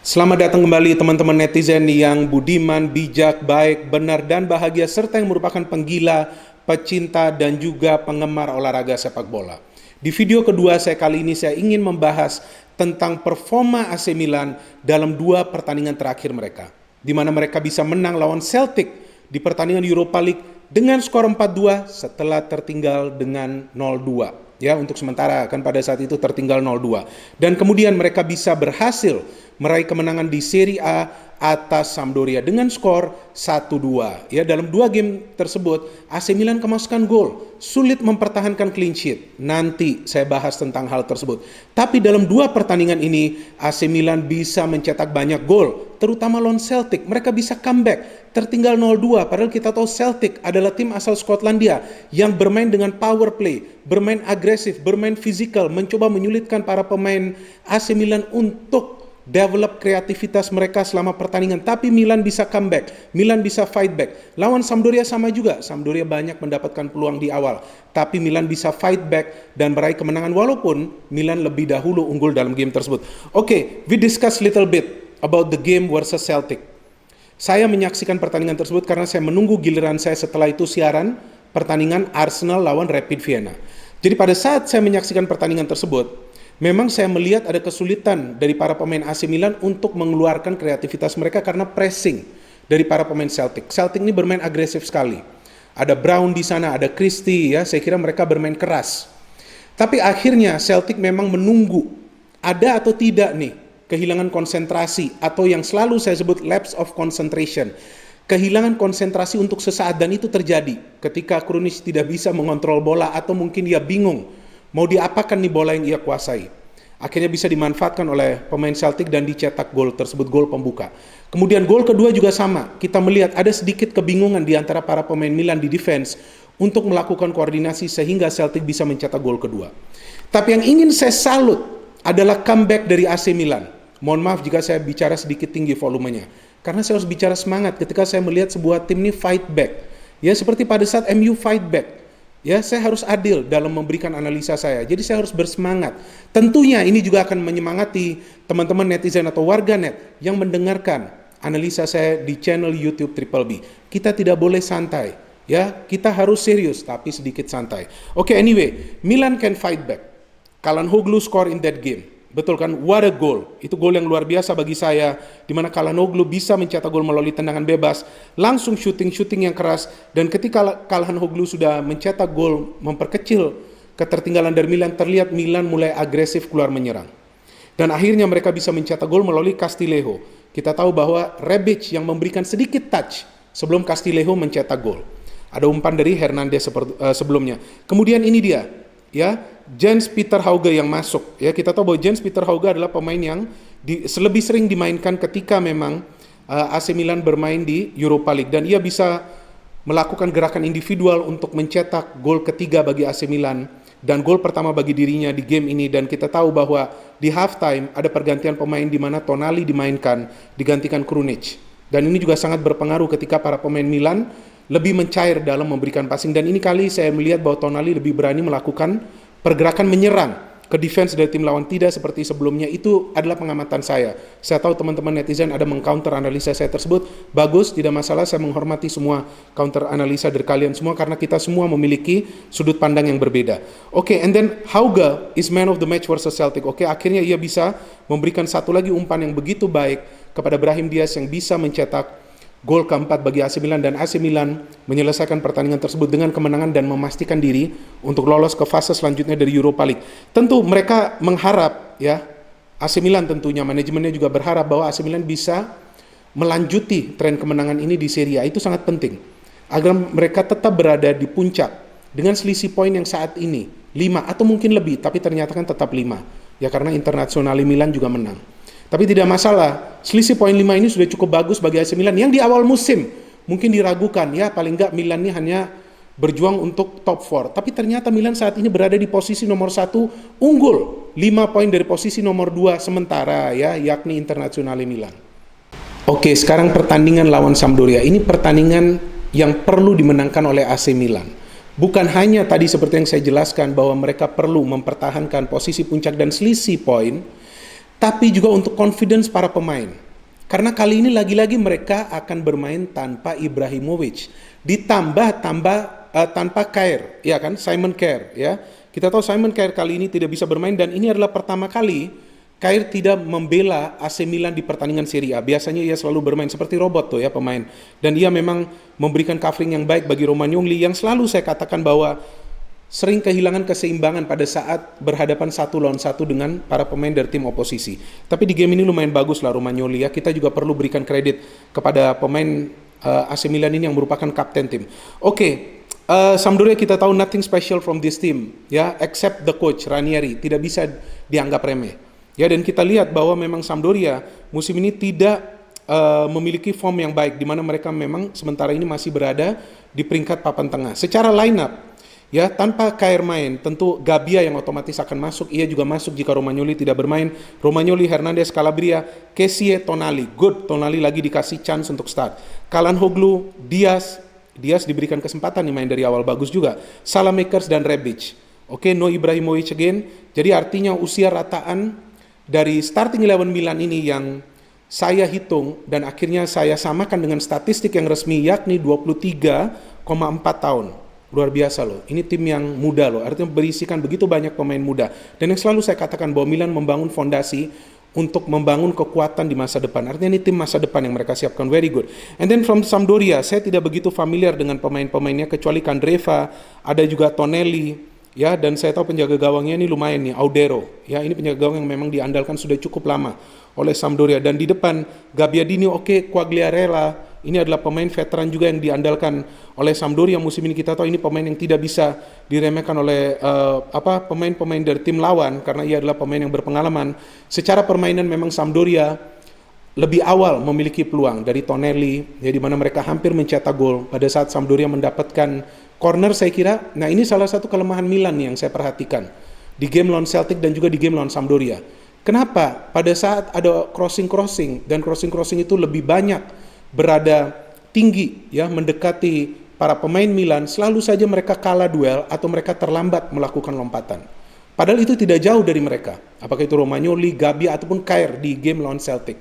Selamat datang kembali teman-teman netizen yang budiman, bijak, baik, benar, dan bahagia, serta yang merupakan penggila, pecinta, dan juga penggemar olahraga sepak bola. Di video kedua kali ini saya ingin membahas tentang performa AC Milan dalam dua pertandingan terakhir mereka, di mana mereka bisa menang lawan Celtic di pertandingan Europa League dengan skor 4-2 setelah tertinggal dengan 0-2. Ya, untuk sementara kan pada saat itu tertinggal 0-2. Dan kemudian mereka bisa berhasil meraih kemenangan di Serie A atas Sampdoria dengan skor 1-2. Ya, dalam dua game tersebut AC Milan kemasukan gol, sulit mempertahankan clean sheet. Nanti saya bahas tentang hal tersebut. Tapi dalam dua pertandingan ini AC Milan bisa mencetak banyak gol, terutama lawan Celtic. Mereka bisa comeback, tertinggal 0-2, padahal kita tahu Celtic adalah tim asal Skotlandia yang bermain dengan power play, bermain agresif, bermain fisikal, mencoba menyulitkan para pemain AC Milan untuk develop kreativitas mereka selama pertandingan. Tapi Milan bisa comeback, Milan bisa fight back. Lawan Sampdoria sama juga, Sampdoria banyak mendapatkan peluang di awal, tapi Milan bisa fight back dan meraih kemenangan walaupun Milan lebih dahulu unggul dalam game tersebut. Oke, we discuss little bit about the game versus Celtic. Saya menyaksikan pertandingan tersebut karena saya menunggu giliran saya setelah itu siaran pertandingan Arsenal lawan Rapid Vienna. Jadi pada saat saya menyaksikan pertandingan tersebut, memang saya melihat ada kesulitan dari para pemain AC Milan untuk mengeluarkan kreativitas mereka karena pressing dari para pemain Celtic. Celtic ini bermain agresif sekali. Ada Brown di sana, ada Christie, ya, saya kira mereka bermain keras. Tapi akhirnya Celtic memang menunggu ada atau tidak nih kehilangan konsentrasi, atau yang selalu saya sebut lapse of concentration. Kehilangan konsentrasi untuk sesaat, dan itu terjadi ketika Krunic tidak bisa mengontrol bola atau mungkin dia bingung mau diapakan nih bola yang ia kuasai. Akhirnya bisa dimanfaatkan oleh pemain Celtic dan dicetak gol tersebut, gol pembuka. Kemudian gol kedua juga sama. Kita melihat ada sedikit kebingungan di antara para pemain Milan di defense untuk melakukan koordinasi sehingga Celtic bisa mencetak gol kedua. Tapi yang ingin saya salut adalah comeback dari AC Milan. Mohon maaf jika saya bicara sedikit tinggi volumenya, karena saya harus bicara semangat ketika saya melihat sebuah tim ini fight back. Ya, seperti pada saat MU fight back. Ya, saya harus adil dalam memberikan analisa saya. Jadi saya harus bersemangat. Tentunya ini juga akan menyemangati teman-teman netizen atau warganet yang mendengarkan analisa saya di channel YouTube Triple B. Kita tidak boleh santai. Ya, kita harus serius tapi sedikit santai. Oke, anyway, Milan can fight back. Calhanoglu score in that game. Betul kan? What a goal. Itu gol yang luar biasa bagi saya, di mana Calhanoglu bisa mencetak gol melalui tendangan bebas, langsung shooting yang keras, dan ketika Calhanoglu sudah mencetak gol memperkecil ketertinggalan dari Milan, terlihat Milan mulai agresif keluar menyerang. Dan akhirnya mereka bisa mencetak gol melalui Castillejo. Kita tahu bahwa Rebic yang memberikan sedikit touch sebelum Castillejo mencetak gol. Ada umpan dari Hernandez sebelumnya. Kemudian ini dia, ya, Jens Peter Hauge yang masuk. Ya, kita tahu bahwa Jens Peter Hauge adalah pemain yang lebih sering dimainkan ketika memang AC Milan bermain di Europa League, dan ia bisa melakukan gerakan individual untuk mencetak gol ketiga bagi AC Milan dan gol pertama bagi dirinya di game ini. Dan kita tahu bahwa di halftime ada pergantian pemain di mana Tonali dimainkan digantikan Krunic. Dan ini juga sangat berpengaruh ketika para pemain Milan lebih mencair dalam memberikan passing, dan ini kali saya melihat bahwa Tonali lebih berani melakukan pergerakan menyerang ke defense dari tim lawan, tidak seperti sebelumnya. Itu adalah pengamatan saya. Saya tahu teman-teman netizen ada mengcounter analisa saya tersebut. Bagus, tidak masalah, saya menghormati semua counter analisa dari kalian semua karena kita semua memiliki sudut pandang yang berbeda. Oke, and then Hauge is man of the match versus Celtic. Oke, akhirnya ia bisa memberikan satu lagi umpan yang begitu baik kepada Brahim Diaz yang bisa mencetak gol keempat bagi AC Milan, dan AC Milan menyelesaikan pertandingan tersebut dengan kemenangan dan memastikan diri untuk lolos ke fase selanjutnya dari Europa League. Tentu mereka mengharap, ya, AC Milan tentunya manajemennya juga berharap bahwa AC Milan bisa melanjuti tren kemenangan ini di Serie A. Itu sangat penting agar mereka tetap berada di puncak dengan selisih poin yang saat ini 5 atau mungkin lebih, tapi ternyata kan tetap 5. Ya, karena Internazionale Milan juga menang. Tapi tidak masalah, selisih poin 5 ini sudah cukup bagus bagi AC Milan yang di awal musim mungkin diragukan, ya, paling enggak Milan ini hanya berjuang untuk top 4. Tapi ternyata Milan saat ini berada di posisi nomor 1, unggul 5 poin dari posisi nomor 2 sementara, ya, yakni Internazionale Milan. Oke, sekarang pertandingan lawan Sampdoria. Ini pertandingan yang perlu dimenangkan oleh AC Milan. Bukan hanya tadi seperti yang saya jelaskan bahwa mereka perlu mempertahankan posisi puncak dan selisih poin, tapi juga untuk confidence para pemain. Karena kali ini lagi-lagi mereka akan bermain tanpa Ibrahimovic, tanpa Kjaer, ya kan, Simon Kjaer, ya. Kita tahu Simon Kjaer kali ini tidak bisa bermain dan ini adalah pertama kali Kjaer tidak membela AC Milan di pertandingan Serie A. Biasanya ia selalu bermain seperti robot tuh ya pemain. Dan ia memang memberikan covering yang baik bagi Romagnoli yang selalu saya katakan bahwa sering kehilangan keseimbangan pada saat berhadapan 1-1 dengan para pemain dari tim oposisi. Tapi di game ini lumayan bagus lah Romagnoli ya. Kita juga perlu berikan kredit kepada pemain AC Milan ini yang merupakan kapten tim. Oke, Sampdoria kita tahu nothing special from this team ya, except the coach Ranieri, tidak bisa dianggap remeh. Ya, dan kita lihat bahwa memang Sampdoria musim ini tidak memiliki form yang baik, di mana mereka memang sementara ini masih berada di peringkat papan tengah. Secara line up ya, tanpa Kjaer main, tentu Gabbia yang otomatis akan masuk. Ia juga masuk jika Romagnoli tidak bermain. Romagnoli, Hernandez, Calabria, Kessie, Tonali. Good, Tonali lagi dikasih chance untuk start. Calhanoglu, Diaz diberikan kesempatan nih main dari awal, bagus juga. Salamakers dan Rebic. Oke, no Ibrahimovic again. Jadi artinya usia rataan dari starting 11 Milan ini yang saya hitung dan akhirnya saya samakan dengan statistik yang resmi, yakni 23,4 tahun. Luar biasa loh, ini tim yang muda loh, artinya berisikan begitu banyak pemain muda. Dan yang selalu saya katakan bahwa Milan membangun fondasi untuk membangun kekuatan di masa depan. Artinya ini tim masa depan yang mereka siapkan, very good. And then from Sampdoria, saya tidak begitu familiar dengan pemain-pemainnya kecuali Candreva, ada juga Tonelli, ya, dan saya tahu penjaga gawangnya ini lumayan nih, Audero. Ya, ini penjaga gawang yang memang diandalkan sudah cukup lama oleh Sampdoria. Dan di depan Gabbiadini, oke, Quagliarella, ini adalah pemain veteran juga yang diandalkan oleh Sampdoria musim ini. Kita tahu ini pemain yang tidak bisa diremehkan oleh pemain-pemain dari tim lawan karena ia adalah pemain yang berpengalaman. Secara permainan memang Sampdoria lebih awal memiliki peluang dari Tonelli, ya, di mana mereka hampir mencetak gol pada saat Sampdoria mendapatkan corner saya kira. Nah, ini salah satu kelemahan Milan yang saya perhatikan di game lawan Celtic dan juga di game lawan Sampdoria. Kenapa? Pada saat ada crossing dan crossing itu lebih banyak berada tinggi ya, mendekati para pemain Milan, selalu saja mereka kalah duel atau mereka terlambat melakukan lompatan. Padahal itu tidak jauh dari mereka. Apakah itu Romagnoli, Gabbia ataupun Kjaer di game lawan Celtic.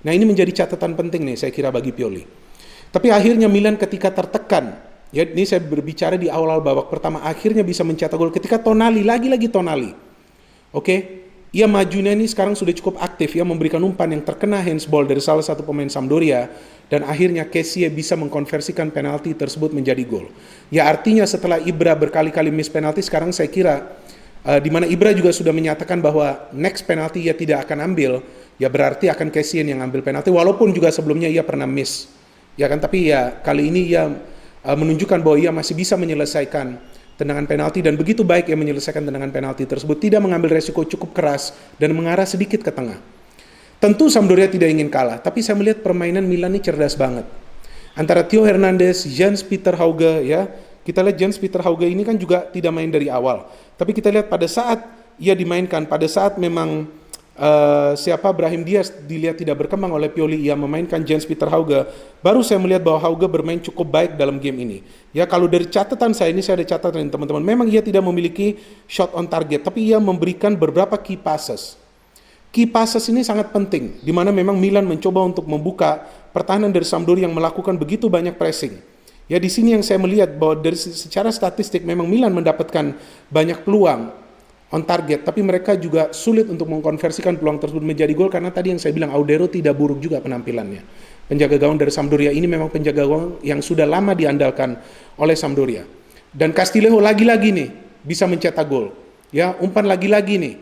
Nah, ini menjadi catatan penting nih saya kira bagi Pioli. Tapi akhirnya Milan ketika tertekan, ya, ini saya berbicara di awal-awal babak pertama, akhirnya bisa mencetak gol ketika Tonali, lagi-lagi Tonali. Oke. Ia majunya ini sekarang sudah cukup aktif, ya, memberikan umpan yang terkena handsball dari salah satu pemain Sampdoria dan akhirnya Kessie bisa mengkonversikan penalti tersebut menjadi gol. Ya, artinya setelah Ibra berkali-kali miss penalti, sekarang saya kira di mana Ibra juga sudah menyatakan bahwa next penalti ia tidak akan ambil, ya berarti akan Kessie yang ambil penalti walaupun juga sebelumnya ia pernah miss. Ya kan, tapi ya kali ini ia menunjukkan bahwa ia masih bisa menyelesaikan tendangan penalti dan begitu baik ia menyelesaikan tendangan penalti tersebut, tidak mengambil resiko cukup keras dan mengarah sedikit ke tengah. Tentu Sampdoria tidak ingin kalah, tapi saya melihat permainan Milan ini cerdas banget. Antara Theo Hernandez, Jens-Peter Hauge, ya, kita lihat Jens-Peter Hauge ini kan juga tidak main dari awal. Tapi kita lihat pada saat ia dimainkan, pada saat memang Brahim Diaz dilihat tidak berkembang oleh Pioli, ia memainkan Jens-Peter Hauge, baru saya melihat bahwa Hauge bermain cukup baik dalam game ini. Ya, kalau dari catatan saya ini, saya ada catatan teman-teman, memang ia tidak memiliki shot on target, tapi ia memberikan beberapa key passes. Key passes ini sangat penting, di mana memang Milan mencoba untuk membuka pertahanan dari Sampdoria yang melakukan begitu banyak pressing. Ya, di sini yang saya melihat bahwa dari secara statistik memang Milan mendapatkan banyak peluang on target, tapi mereka juga sulit untuk mengkonversikan peluang tersebut menjadi gol karena tadi yang saya bilang Audero tidak buruk juga penampilannya. Penjaga gawang dari Sampdoria ini memang penjaga gawang yang sudah lama diandalkan oleh Sampdoria. Dan Castillejo lagi-lagi nih bisa mencetak gol. Ya, umpan lagi-lagi nih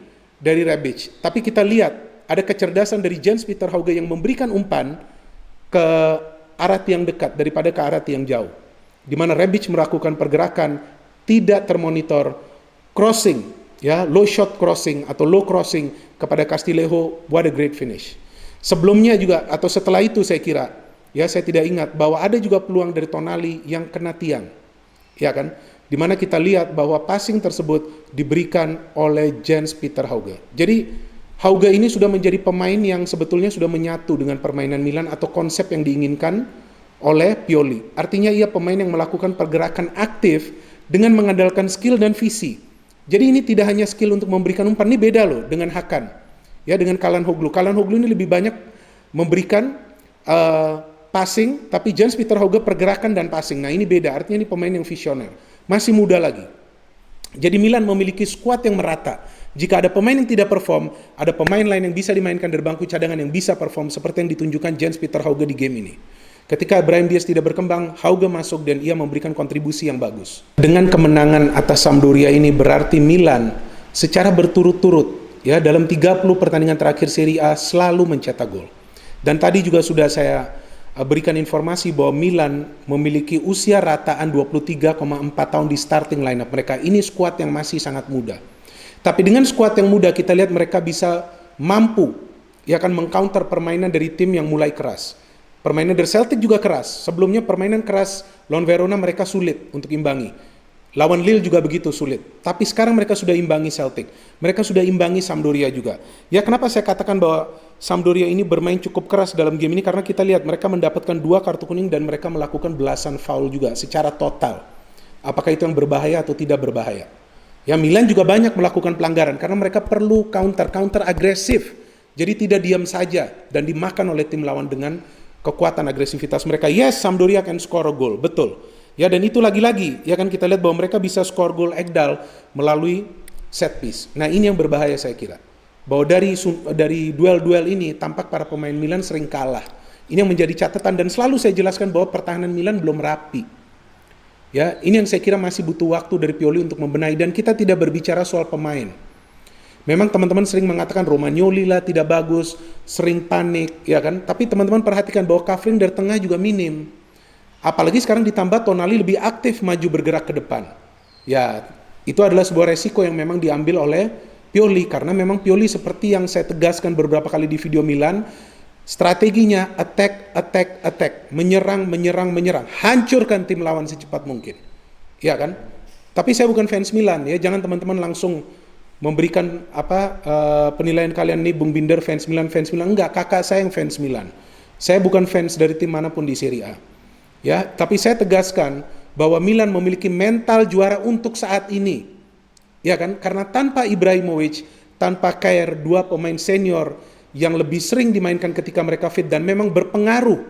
dari Rebic. Tapi kita lihat ada kecerdasan dari Jens-Peter Hauge yang memberikan umpan ke arah tiang dekat daripada ke arah tiang jauh. Di mana Rebic melakukan pergerakan tidak termonitor crossing, ya, low shot crossing atau low crossing kepada Castillejo. What a great finish. Sebelumnya juga atau setelah itu saya kira, ya, saya tidak ingat bahwa ada juga peluang dari Tonali yang kena tiang, ya kan, dimana kita lihat bahwa passing tersebut diberikan oleh Jens-Peter Hauge. Jadi Hauge ini sudah menjadi pemain yang sebetulnya sudah menyatu dengan permainan Milan atau konsep yang diinginkan oleh Pioli. Artinya ia pemain yang melakukan pergerakan aktif dengan mengandalkan skill dan visi. Jadi ini tidak hanya skill untuk memberikan umpan, ini beda loh dengan Hakan. Ya, dengan Calhanoglu. Calhanoglu ini lebih banyak memberikan passing, tapi Jens Peter Hauge pergerakan dan passing. Nah, ini beda, artinya ini pemain yang visioner. Masih muda lagi. Jadi Milan memiliki skuad yang merata. Jika ada pemain yang tidak perform, ada pemain lain yang bisa dimainkan dari bangku cadangan yang bisa perform seperti yang ditunjukkan Jens Peter Hauge di game ini. Ketika Brahim Diaz tidak berkembang, Hauge masuk dan ia memberikan kontribusi yang bagus. Dengan kemenangan atas Sampdoria ini berarti Milan secara berturut-turut ya dalam 30 pertandingan terakhir Serie A selalu mencetak gol. Dan tadi juga sudah saya berikan informasi bahwa Milan memiliki usia rataan 23,4 tahun di starting lineup mereka. Ini skuad yang masih sangat muda. Tapi dengan skuad yang muda kita lihat mereka bisa mampu ya kan mengcounter permainan dari tim yang mulai keras. Permainan dari Celtic juga keras. Sebelumnya permainan keras lawan Verona mereka sulit untuk imbangi. Lawan Lille juga begitu sulit. Tapi sekarang mereka sudah imbangi Celtic. Mereka sudah imbangi Sampdoria juga. Ya, kenapa saya katakan bahwa Sampdoria ini bermain cukup keras dalam game ini? Karena kita lihat mereka mendapatkan 2 kartu kuning dan mereka melakukan belasan foul juga secara total. Apakah itu yang berbahaya atau tidak berbahaya? Ya, Milan juga banyak melakukan pelanggaran karena mereka perlu counter agresif. Jadi tidak diam saja dan dimakan oleh tim lawan dengan kekuatan agresivitas mereka. Yes, Sampdoria can score a goal, betul. Ya, dan itu lagi-lagi, ya kan kita lihat bahwa mereka bisa skor gol Ekdal melalui set piece. Nah, ini yang berbahaya saya kira. Bahwa dari duel-duel ini tampak para pemain Milan sering kalah. Ini yang menjadi catatan dan selalu saya jelaskan bahwa pertahanan Milan belum rapi. Ya, ini yang saya kira masih butuh waktu dari Pioli untuk membenahi dan kita tidak berbicara soal pemain. Memang teman-teman sering mengatakan Romagnoli lah tidak bagus, sering panik, ya kan? Tapi teman-teman perhatikan bahwa covering dari tengah juga minim. Apalagi sekarang ditambah Tonali lebih aktif maju bergerak ke depan. Ya, itu adalah sebuah resiko yang memang diambil oleh Pioli. Karena memang Pioli seperti yang saya tegaskan beberapa kali di video Milan, strateginya attack. Menyerang. Hancurkan tim lawan secepat mungkin. Ya kan? Tapi saya bukan fans Milan ya. Jangan teman-teman langsung memberikan penilaian kalian nih Bung Binder fans Milan. Enggak, kakak saya yang fans Milan. Saya bukan fans dari tim manapun di Serie A. Ya, tapi saya tegaskan bahwa Milan memiliki mental juara untuk saat ini. Ya kan? Karena tanpa Ibrahimovic, tanpa Kjaer, 2 pemain senior yang lebih sering dimainkan ketika mereka fit dan memang berpengaruh.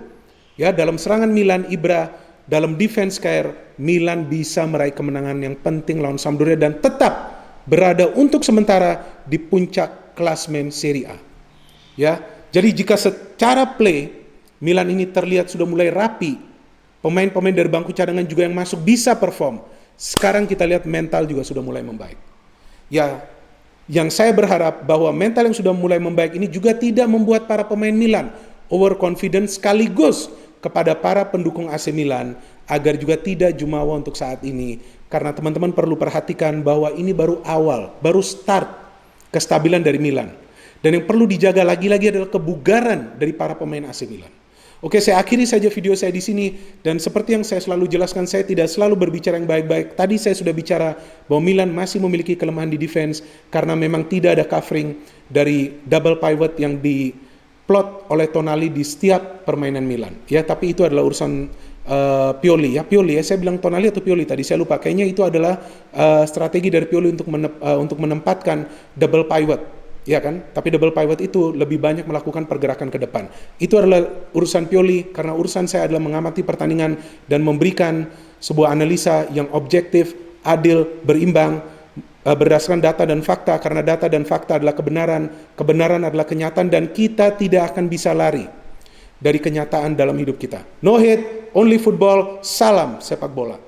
Ya, dalam serangan Milan Ibra, dalam defense Kjaer, Milan bisa meraih kemenangan yang penting lawan Sampdoria dan tetap berada untuk sementara di puncak klasemen Serie A. Ya, jadi jika secara play Milan ini terlihat sudah mulai rapi, pemain-pemain dari bangku cadangan juga yang masuk bisa perform. Sekarang kita lihat mental juga sudah mulai membaik. Ya, yang saya berharap bahwa mental yang sudah mulai membaik ini juga tidak membuat para pemain Milan overconfident sekaligus kepada para pendukung AC Milan agar juga tidak jumawa untuk saat ini. Karena teman-teman perlu perhatikan bahwa ini baru awal, baru start kestabilan dari Milan. Dan yang perlu dijaga lagi-lagi adalah kebugaran dari para pemain AC Milan. Oke, saya akhiri saja video saya di sini dan seperti yang saya selalu jelaskan, saya tidak selalu berbicara yang baik-baik. Tadi saya sudah bicara bahwa Milan masih memiliki kelemahan di defense karena memang tidak ada covering dari double pivot yang diplot oleh Tonali di setiap permainan Milan. Ya, tapi itu adalah urusan Pioli ya. Saya bilang Tonali atau Pioli tadi saya lupa. Kayaknya itu adalah strategi dari Pioli untuk menempatkan double pivot. Ya kan, tapi double pivot itu lebih banyak melakukan pergerakan ke depan. Itu adalah urusan Pioli, karena urusan saya adalah mengamati pertandingan dan memberikan sebuah analisa yang objektif, adil, berimbang, berdasarkan data dan fakta, karena data dan fakta adalah kebenaran adalah kenyataan dan kita tidak akan bisa lari dari kenyataan dalam hidup kita. No hate, only football, salam sepak bola.